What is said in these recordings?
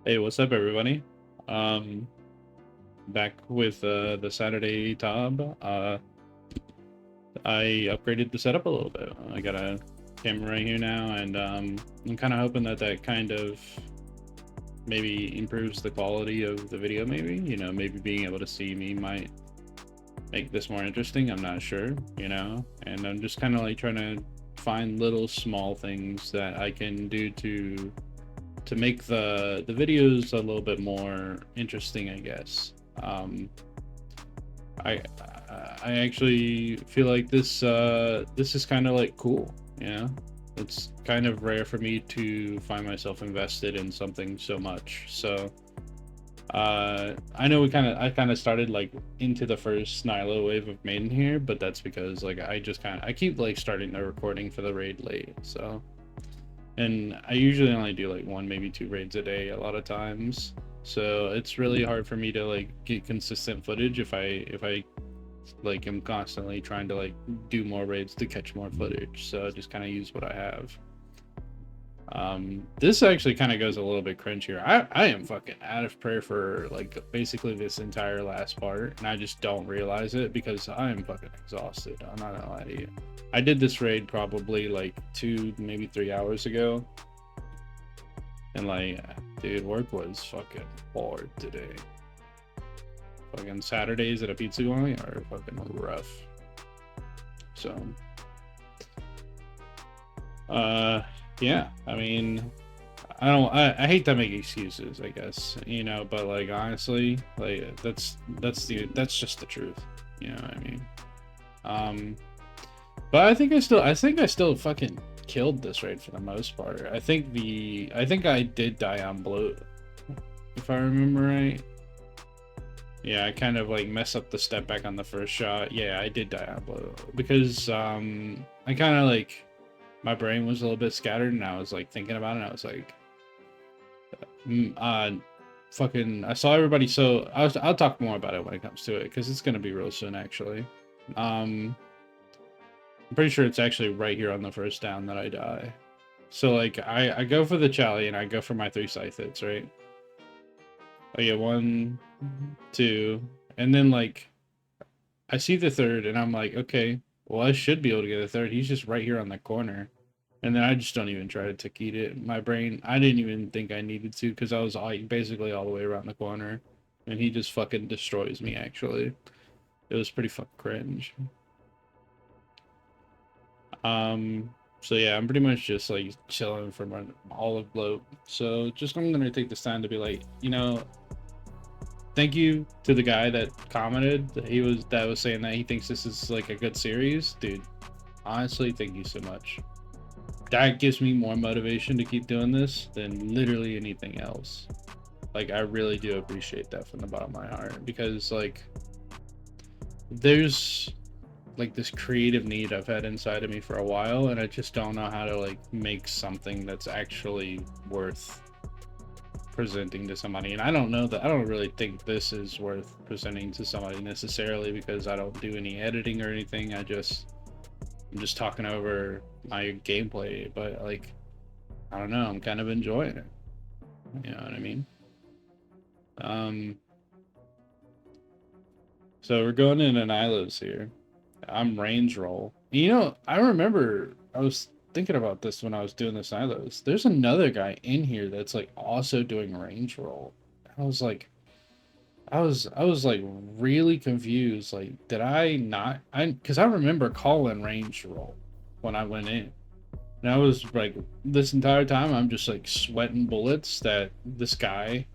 Hey, what's up, everybody? Um, Back with the Saturday Tab. I upgraded the setup a little bit. I got a camera right here now, and I'm kind of hoping that that kind of maybe improves the quality of the video. Maybe, maybe being able to see me might make this more interesting. I'm not sure, and I'm just kind of like trying to find little small things that I can do to make the videos a little bit more interesting, I guess. Um, I I actually feel like this is kind of like cool, you know. It's kind of rare for me to find myself invested in something so much. So I know I kind of started like into the first Nilo wave of Maiden here, but that's because like I keep like starting the recording for the raid late. So and I usually only do like one, maybe two raids a day a lot of times. So it's really hard for me to like get consistent footage if I like am constantly trying to like do more raids to catch more footage. So I just kind of use what I have. This actually kind of goes a little bit cringier. I am fucking out of prayer for like basically this entire last part, and I just don't realize it because I am fucking exhausted. I'm not gonna lie to you. I did this raid probably like 2, maybe 3 hours ago, and like, dude, work was fucking hard today. Fucking Saturdays at a pizza joint are fucking rough. So, uh, yeah, I mean, I hate to make excuses, I guess, but like honestly, like that's just the truth. You know what I mean? Um, but I think I still fucking killed this raid for the most part. I think I did die on bloat, if I remember right. Yeah, I kind of like mess up the step back on the first shot. Yeah, I did die on bloat because I kind of like my brain was a little bit scattered and I was like thinking about it. And I was like, fucking, I saw everybody. So I'll talk more about it when it comes to it because it's gonna be real soon actually. Um, I'm pretty sure it's actually right here on the first down that I die. So like I go for the Chally and I go for my 3 scythe hits, right? I get one, two, and then like I see the third and I'm like, okay, well I should be able to get a third. He's just right here on the corner. And then I just don't even try to ticket it. My brain, I didn't even think I needed to because I was basically all the way around the corner, and he just fucking destroys me. Actually, it was pretty fucking cringe. Um, so yeah, I'm pretty much just like chilling from an olive bloat. So just I'm gonna take this time to be like, thank you to the guy that commented. That was saying that he thinks this is like a good series, dude. Honestly, thank you so much. That gives me more motivation to keep doing this than literally anything else. Like I really do appreciate that from the bottom of my heart because like there's like this creative need I've had inside of me for a while and I just don't know how to like make something that's actually worth presenting to somebody. And I don't really think this is worth presenting to somebody necessarily because I don't do any editing or anything. I'm just talking over my gameplay, but like I don't know, I'm kind of enjoying it. You know what I mean? Um, so we're going in an Ilos here. I'm range roll. I remember I was thinking about this when I was doing this Ilos. There's another guy in here that's like also doing range roll. I was like, I was like really confused. Like, did I not? Because I remember calling range roll when I went in. And I was like, this entire time, I'm just like sweating bullets that this guy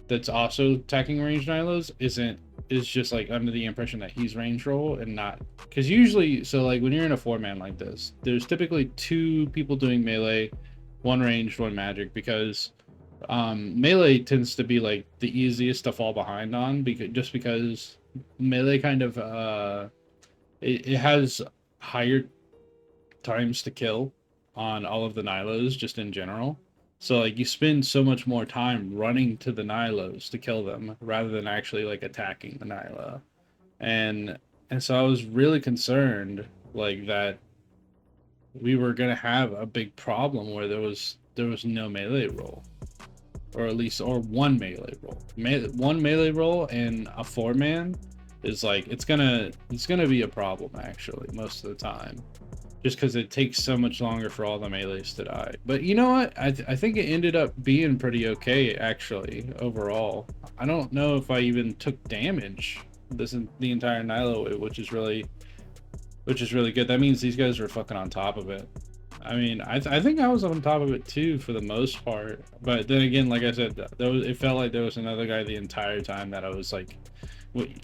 that's also attacking range Nilos is just like under the impression that he's range roll and not because usually so like when you're in a 4 man like this, there's typically two people doing melee, one ranged, one magic because melee tends to be like the easiest to fall behind on because melee kind of it has higher times to kill on all of the Nilos just in general. So like you spend so much more time running to the Nilos to kill them rather than actually like attacking the Nilo. And and so I was really concerned like that we were gonna have a big problem where there was no melee roll. or at least or one melee roll. One melee roll and a 4-man is like it's gonna be a problem actually most of the time, just because it takes so much longer for all the melees to die. But you know what? I think it ended up being pretty okay actually overall. I don't know if I even took damage the entire Nilo, which is really good. That means these guys were fucking on top of it. I mean, I think I was on top of it too for the most part. But then again, like I said, it felt like there was another guy the entire time that I was like, we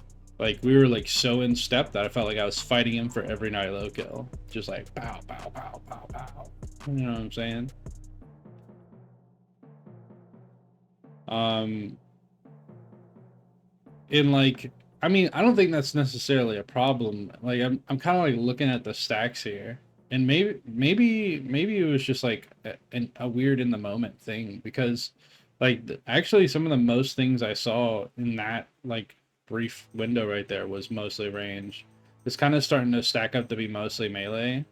were like so in step that I felt like I was fighting him for every Nilo kill. Just like pow, pow, pow, pow, pow. You know what I'm saying? In like, I mean, I don't think that's necessarily a problem. Like, I'm kind of like looking at the stacks here, and maybe it was just like a weird in the moment thing because, like, actually some of the most things I saw in that like brief window right there was mostly range. It's kind of starting to stack up to be mostly melee,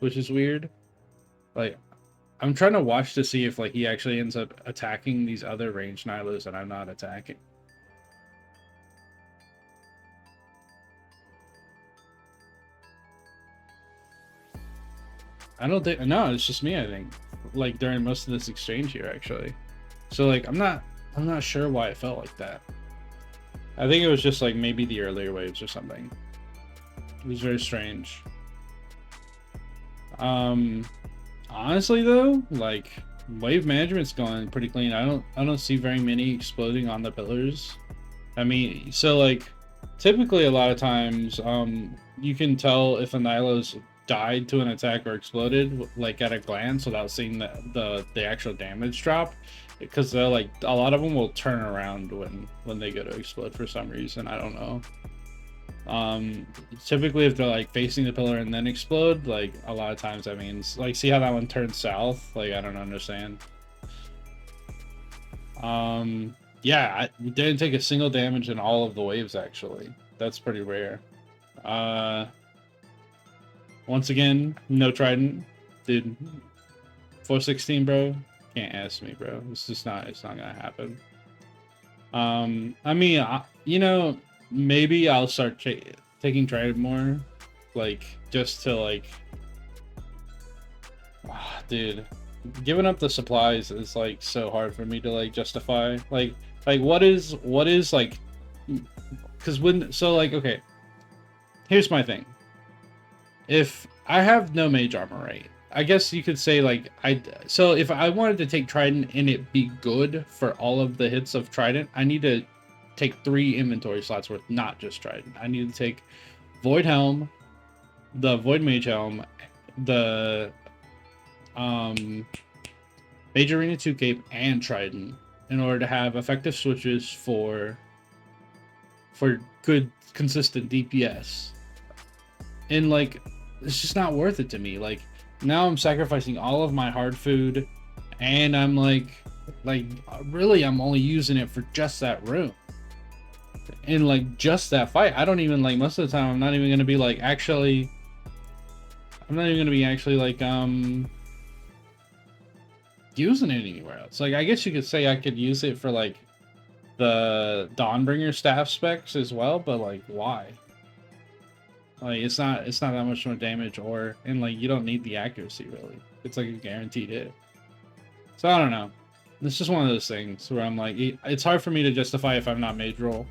which is weird. Like, I'm trying to watch to see if like he actually ends up attacking these other range Nilos that I'm not attacking. I don't think, no, it's just me, I think. Like during most of this exchange here actually. So like I'm not sure why it felt like that. I think it was just like maybe the earlier waves or something. It was very strange. Honestly though, like wave management's going pretty clean. I don't see very many exploding on the pillars. I mean, so like typically a lot of times you can tell if a Nilo's died to an attack or exploded like at a glance without seeing the actual damage drop, because they're like a lot of them will turn around when they go to explode for some reason. I don't know. Typically if they're like facing the pillar and then explode, like a lot of times that means like, see how that one turned south? Like I don't understand. Yeah, I didn't take a single damage in all of the waves actually. That's pretty rare. Once again, no trident, dude. 416, bro. Can't ask me, bro. It's just not. It's not gonna happen. I mean, you know, maybe I'll start taking trident more, like just to like, dude. Giving up the supplies is like so hard for me to like justify. Like what is like, because when so like okay, here's my thing. If I have no mage armor, right? I guess you could say like so if I wanted to take trident and it be good for all of the hits of trident, I need to take 3 inventory slots worth, not just trident. I need to take void helm, the void mage helm, the Mage Arena 2 cape, and trident in order to have effective switches for good consistent DPS. And like it's just not worth it to me. Like now I'm sacrificing all of my hard food, and I'm like really I'm only using it for just that room. And like just that fight, I don't even like, most of the time I'm not even gonna be like actually, I'm not even gonna be actually like using it anywhere else. Like I guess you could say I could use it for like the Dawnbringer staff specs as well, but like why? Like it's not that much more damage, or and like you don't need the accuracy really. It's like a guaranteed hit. So I don't know. It's just one of those things where I'm like, it's hard for me to justify if I'm not mage roll.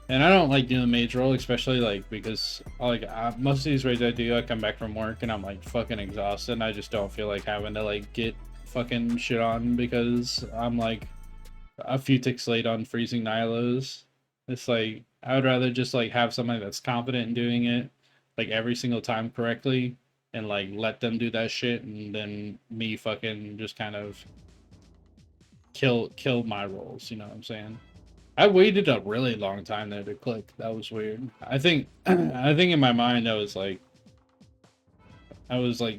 And I don't like doing mage roll, especially like because like most of these raids I do, I come back from work and I'm like fucking exhausted, and I just don't feel like having to like get fucking shit on because I'm like a few ticks late on freezing Nilos. It's like I would rather just like have somebody that's confident in doing it like every single time correctly, and like let them do that shit, and then me fucking just kind of kill my rolls, you know what I'm saying? I waited a really long time there to click. That was weird. I think I think in my mind I was like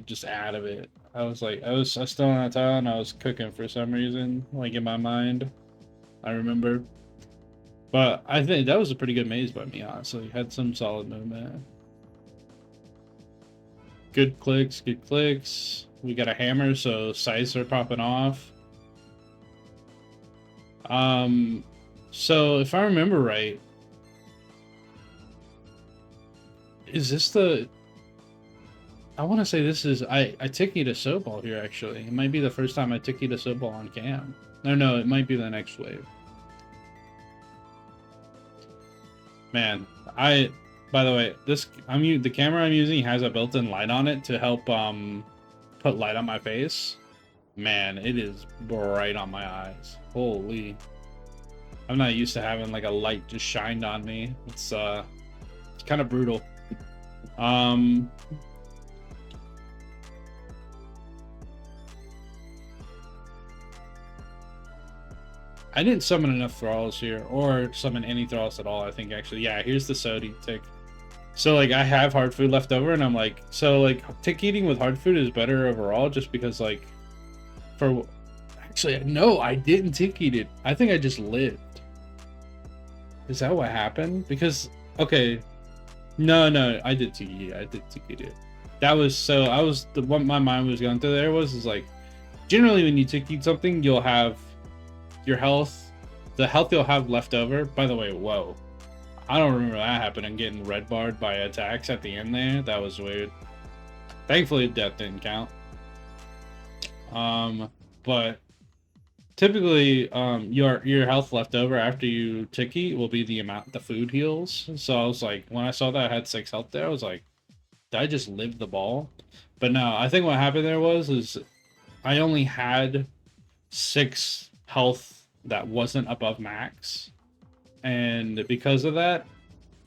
just out of it. I was still on a tile and I was cooking for some reason, like in my mind. I remember. But I think that was a pretty good maze by me, honestly. Had some solid movement. Good clicks, good clicks. We got a hammer, so scythes are popping off. So if I remember right, is this the? I want to say this is I tickied a Soball here actually. It might be the first time I tickied a Soball on cam. No, it might be the next wave. Man, by the way, the camera I'm using has a built-in light on it to help put light on my face. Man, it is bright on my eyes. Holy. I'm not used to having like a light just shined on me. It's kind of brutal. I didn't summon enough thralls here, or summon any thralls at all, I think, actually. Yeah, here's the Sodi tick. So, like, I have hard food left over, and I'm like, so, like, tick eating with hard food is better overall, just because, like, actually, no, I didn't tick eat it. I think I just lived. Is that what happened? Because, okay, no, I did tick eat it. I did tick eat it. That was, so, what my mind was going through there is like, generally when you tick eat something, you'll have your health, the health you'll have left over. By the way, whoa, I don't remember that happening. Getting red barred by attacks at the end there, that was weird. Thankfully death didn't count. But typically your health left over after you tick eat will be the amount the food heals. So I was like, when I saw that I had 6 health there, I was like, did I just live the ball? But no, I think what happened there is I only had 6 health that wasn't above max, and because of that,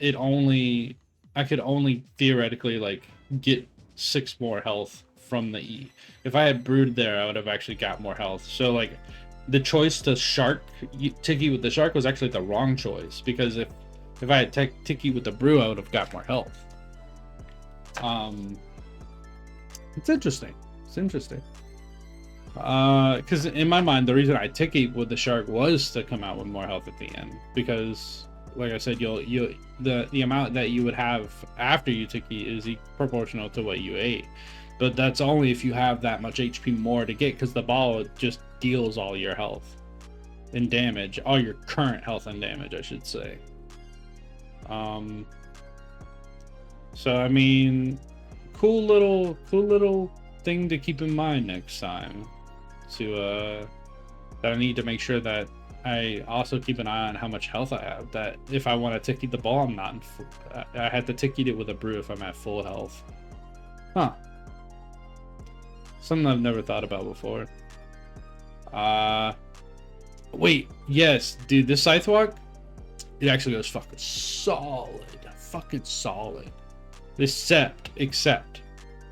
I could only theoretically like get 6 more health from the E. If I had brewed there, I would have actually got more health. So like the choice to ticky with the shark was actually the wrong choice, because if I had ticky with the brew, I would have got more health. It's interesting. Because in my mind, the reason I ticky with the shark was to come out with more health at the end, because like I said, the amount that you would have after you ticky is proportional to what you ate, but that's only if you have that much HP more to get, because the ball just deals all your health and damage, all your current health and damage, I should say. So I mean, cool little thing to keep in mind next time. That I need to make sure that I also keep an eye on how much health I have. That if I want to tick eat the ball, I'm not. I had to tick eat it with a brew if I'm at full health. Huh. Something I've never thought about before. Wait, yes, dude, this Scythe Walk, it actually goes fucking solid. Except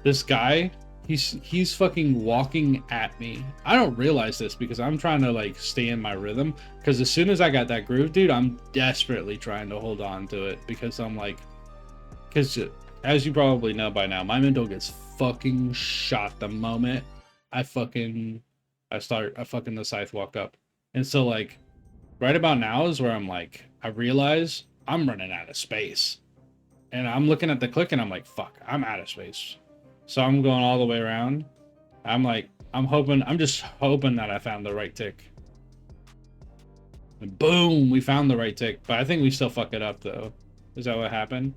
this guy, he's fucking walking at me. I don't realize this because I'm trying to like stay in my rhythm, because as soon as I got that groove, dude, I'm desperately trying to hold on to it, because I'm like, because as you probably know by now, my mental gets fucking shot the moment I fucking the Scythe Walk up. And so like right about now is where I'm like, I realize I'm running out of space, and I'm looking at the click and I'm like, fuck, I'm out of space. So I'm going all the way around. I'm just hoping that I found the right tick. And boom, we found the right tick, but I think we still fuck it up though. Is that what happened?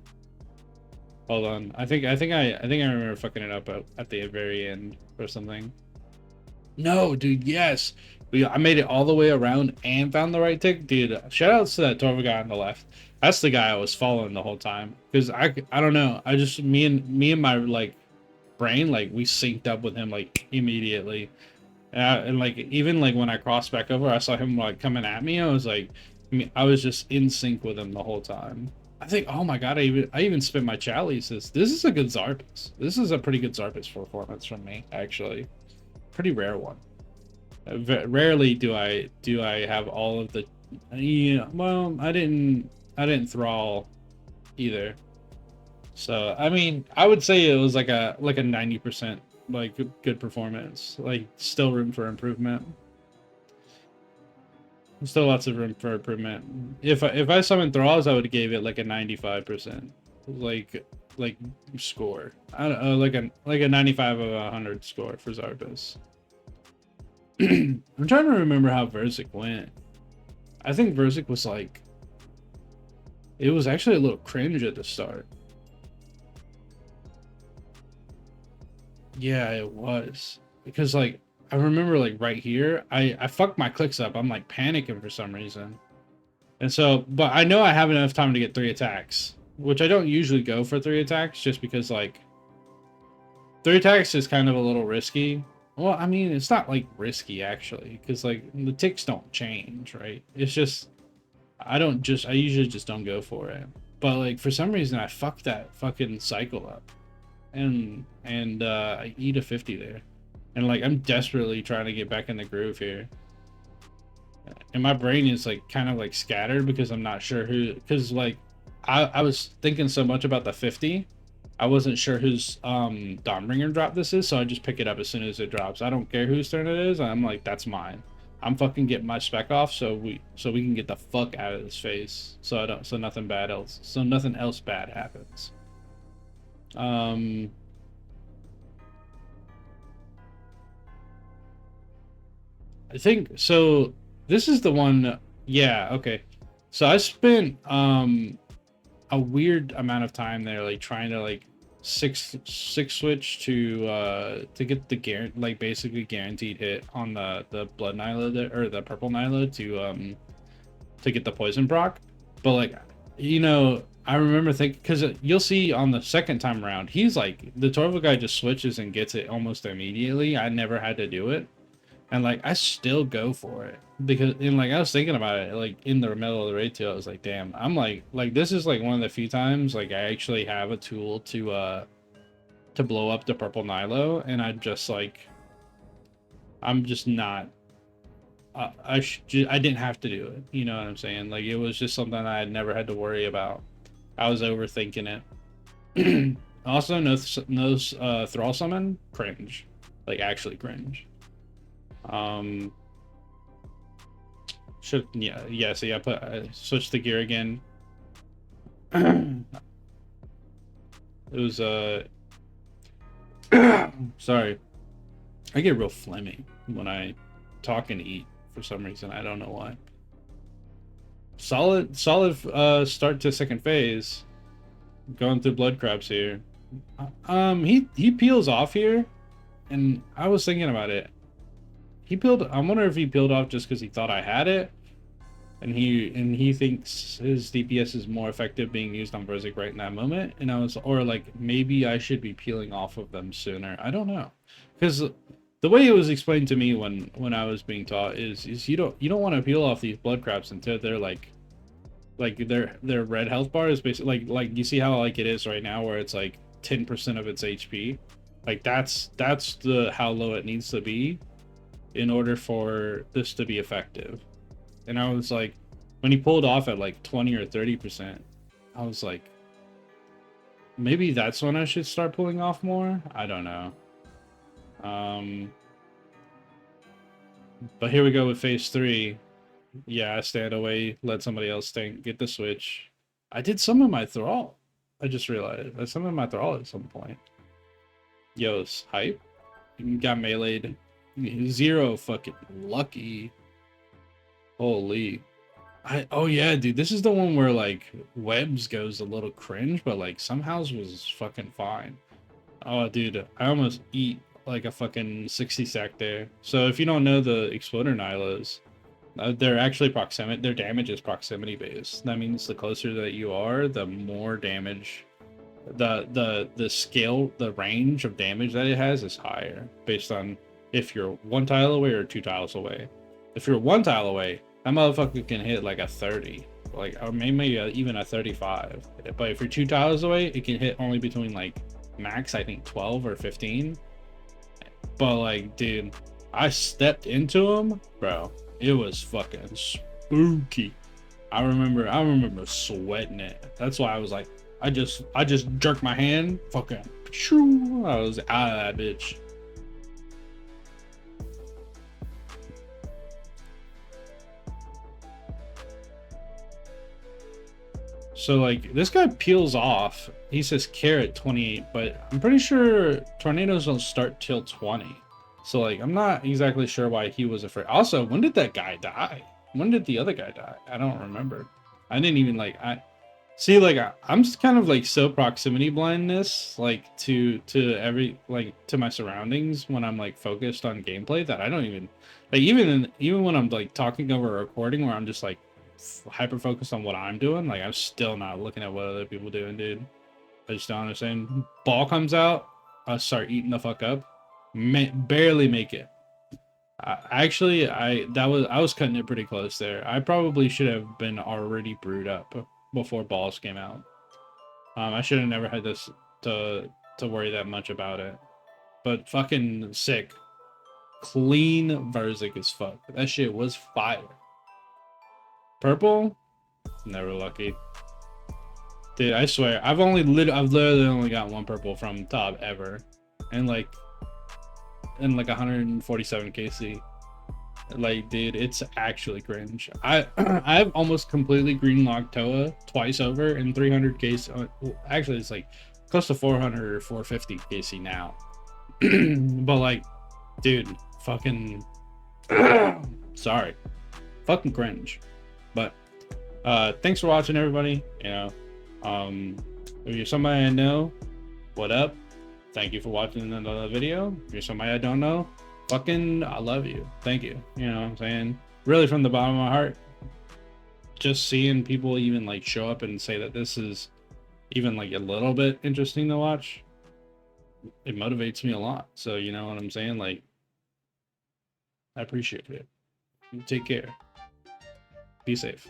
Hold on. I think I remember fucking it up at the very end or something. No, dude, yes. I made it all the way around and found the right tick. Dude, shout outs to that Torva guy on the left. That's the guy I was following the whole time. Because I don't know. I just, me and my, like, brain, like, we synced up with him, like, immediately. And like, even, like, when I crossed back over, I saw him, like, coming at me. I was like, I was just in sync with him the whole time. I think, oh my god, I even spent my Chalice. This is a good Xarpus. This is a pretty good Xarpus performance from me, actually. Pretty rare one. Rarely do I have all of the, yeah, well, I didn't thrall either. So I mean, I would say it was like a 90% like good performance. Like, still room for improvement. Still lots of room for improvement. If I summoned thralls, I would have gave it like a 95%, like score. I don't know, like a 95 of 100 score for Xarpus. I'm trying to remember how Verzik went. I think Verzik was like, it was actually a little cringe at the start. Yeah, it was. Because like I remember like right here, I fucked my clicks up. I'm like panicking for some reason. And so, but I know I have enough time to get 3 attacks, which I don't usually go for 3 attacks just because like 3 attacks is kind of a little risky. Well, I mean, it's not like risky actually, because like the ticks don't change, right? It's just I usually just don't go for it. But like for some reason I fucked that fucking cycle up. And I eat a 50 there. And like I'm desperately trying to get back in the groove here. And my brain is like kind of like scattered because I'm not sure who, because like I was thinking so much about the 50, I wasn't sure whose Dawnbringer drop this is, so I just pick it up as soon as it drops. I don't care whose turn it is. I'm like, that's mine. I'm fucking getting my spec off so we can get the fuck out of this phase. So nothing else bad happens. I think so. This is the one. Yeah. Okay. So I spent a weird amount of time there, like trying to like six switch to get the like basically guaranteed hit on the blood Nyla or the purple Nyla to get the poison proc. But like, you know, I remember thinking, because you'll see on the second time around, he's like, the Torval guy just switches and gets it almost immediately. I never had to do it. And like, I still go for it because, and like, I was thinking about it, like in the middle of the raid too, I was like, damn, I'm like, this is like one of the few times, like I actually have a tool to blow up the purple Nilo. And I just like, I'm just not, I didn't have to do it. You know what I'm saying? Like, it was just something I had never had to worry about. I was overthinking it. Also, no Thrall summon, cringe. Like, actually cringe. See, I switched the gear again. It was sorry. I get real phlegmy when I talk and eat for some reason. I don't know why. Solid start to second phase. Going through blood crabs here. He peels off here, and I was thinking about it. I wonder if he peeled off just because he thought I had it, and he thinks his DPS is more effective being used on Verzik right in that moment. And or like maybe I should be peeling off of them sooner. I don't know, because the way it was explained to me when I was being taught is you don't want to peel off these blood crabs until they're like their red health bar is basically like you see how like it is right now where it's like 10% of its HP. Like that's how low it needs to be in order for this to be effective. And I was like, when he pulled off at like 20 or 30%, I was like, maybe that's when I should start pulling off more. I don't know. But here we go with phase 3. Yeah, I stand away, let somebody else get the switch. I did summon my Thrall. I just realized I summoned my Thrall at some point. Yo's hype. Got meleeed. 0 fucking lucky. Holy. Oh yeah, dude, this is the one where like Webs goes a little cringe, but like somehow was fucking fine. Oh dude, I almost eat like a fucking 60 sack there. So if you don't know the Exploder Nylas, they're actually their damage is proximity based. That means the closer that you are, the more damage, the scale, the range of damage that it has is higher based on if you're 1 tile away or 2 tiles away. If you're 1 tile away, that motherfucker can hit like a 30, like, or maybe even a 35. But if you're 2 tiles away, it can hit only between like max, I think 12 or 15. But like, dude, I stepped into him, bro. It was fucking spooky. I remember sweating it. That's why I was like, I just jerked my hand, fucking, I was out of that bitch. So like this guy peels off. He says carrot 28, but I'm pretty sure tornadoes don't start till 20. So like I'm not exactly sure why he was afraid. Also, when did that guy die? when did the other guy die? I don't remember. I didn't even like I see like I'm just kind of like so proximity blindness like to to my surroundings when I'm like focused on gameplay that I don't even like even when I'm like talking over a recording where I'm just like hyper focused on what I'm doing, like I'm still not looking at what other people doing, dude. I just don't understand. Ball comes out, I start eating the fuck up. Barely make it. I was cutting it pretty close there. I probably should have been already brewed up before balls came out. I should have never had this to worry that much about it. But fucking sick. Clean Verzik as fuck. That shit was fire. Purple? Never lucky. Dude, I swear, I've literally only got one purple from top ever. And like 147 KC. Like, dude, it's actually cringe. I've almost completely greenlocked Toa twice over in 300 KC. Actually, it's like close to 400 or 450 KC now. But like, dude, fucking sorry, fucking cringe. But thanks for watching, everybody. You know, if you're somebody I know, what up? Thank you for watching another video. If you're somebody I don't know, fucking I love you. Thank you. You know what I'm saying? Really from the bottom of my heart. Just seeing people even like show up and say that this is even like a little bit interesting to watch, it motivates me a lot. So you know what I'm saying? Like, I appreciate it. Take care. Be safe.